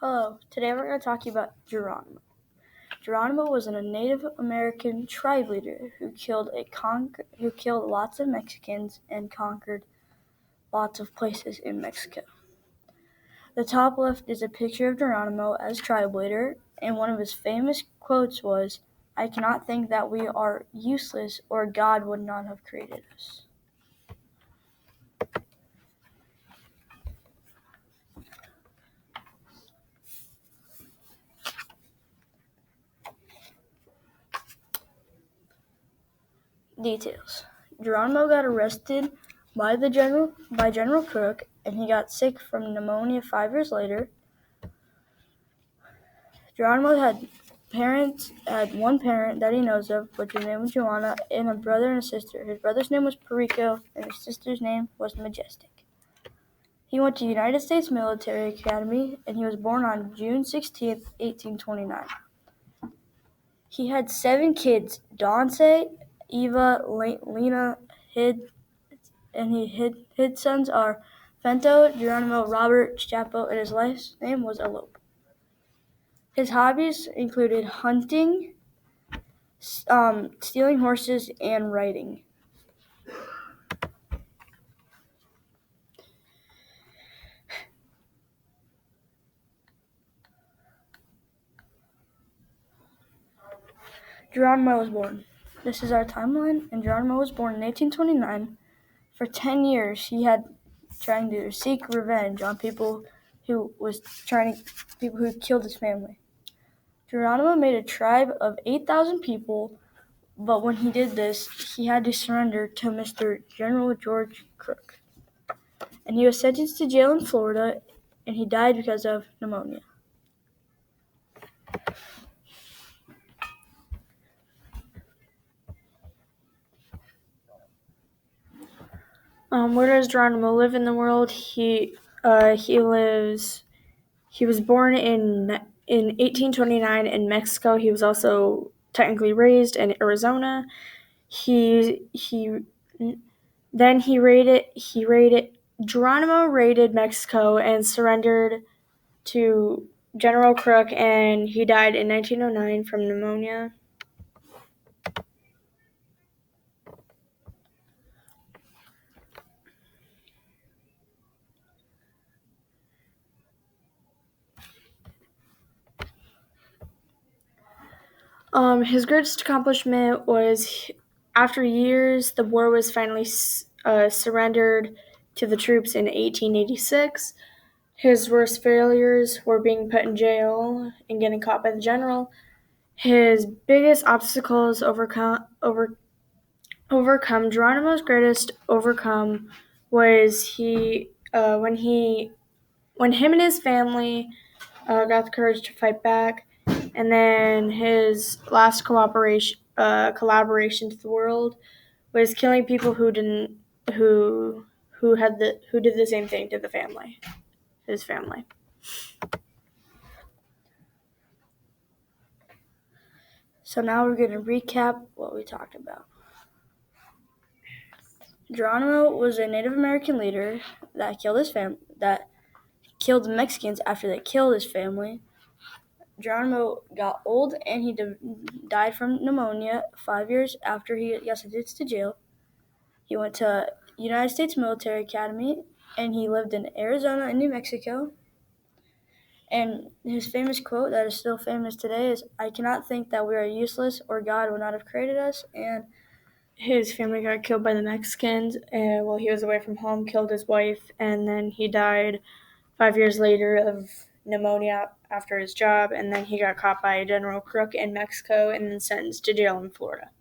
Hello, today we're going to talk about Geronimo. Geronimo was a Native American tribe leader who killed lots of Mexicans and conquered lots of places in Mexico. The top left is a picture of Geronimo as tribe leader, and one of his famous quotes was, "I cannot think that we are useless or God would not have created us." Details. Geronimo got arrested by General Crook, and he got sick from pneumonia 5 years later. Geronimo had one parent that he knows of, which was named Joanna, and a brother and a sister. His brother's name was Perico, and his sister's name was Majestic. He went to United States Military Academy, and he was born on June 16th, 1829. He had 7 kids: Donce, Eva, Lena, his sons are Fento, Geronimo, Robert, Chapo, and his last name was Elope. His hobbies included hunting, stealing horses, and writing. Geronimo was born. This is our timeline, and Geronimo was born in 1829. For 10 years, he had trying to seek revenge on people who killed his family. Geronimo made a tribe of 8,000 people, but when he did this, he had to surrender to Mr. General George Crook. And he was sentenced to jail in Florida, and he died because of pneumonia. Where does Geronimo live in the world? He was born in 1829 in Mexico. He was also technically raised in Arizona. Geronimo raided Mexico and surrendered to General Crook, and he died in 1909 from pneumonia. His greatest accomplishment was, after years, the war was finally surrendered to the troops in 1886. His worst failures were being put in jail and getting caught by the general. His biggest obstacles overcome. Geronimo's greatest overcome was when him and his family got the courage to fight back, and then his last collaboration to the world was killing people who did the same thing to his family. So now we're going to recap what we talked about. Geronimo was a Native American leader that killed the Mexicans after they killed his family. Geronimo got old, and he died from pneumonia 5 years after he got sentenced to jail. He went to United States Military Academy, and he lived in Arizona and New Mexico. And his famous quote that is still famous today is, "I cannot think that we are useless or God would not have created us." And his family got killed by the Mexicans while he was away from home, killed his wife, and then he died 5 years later of pneumonia after his job, and then he got caught by General Crook in Mexico and then sentenced to jail in Florida.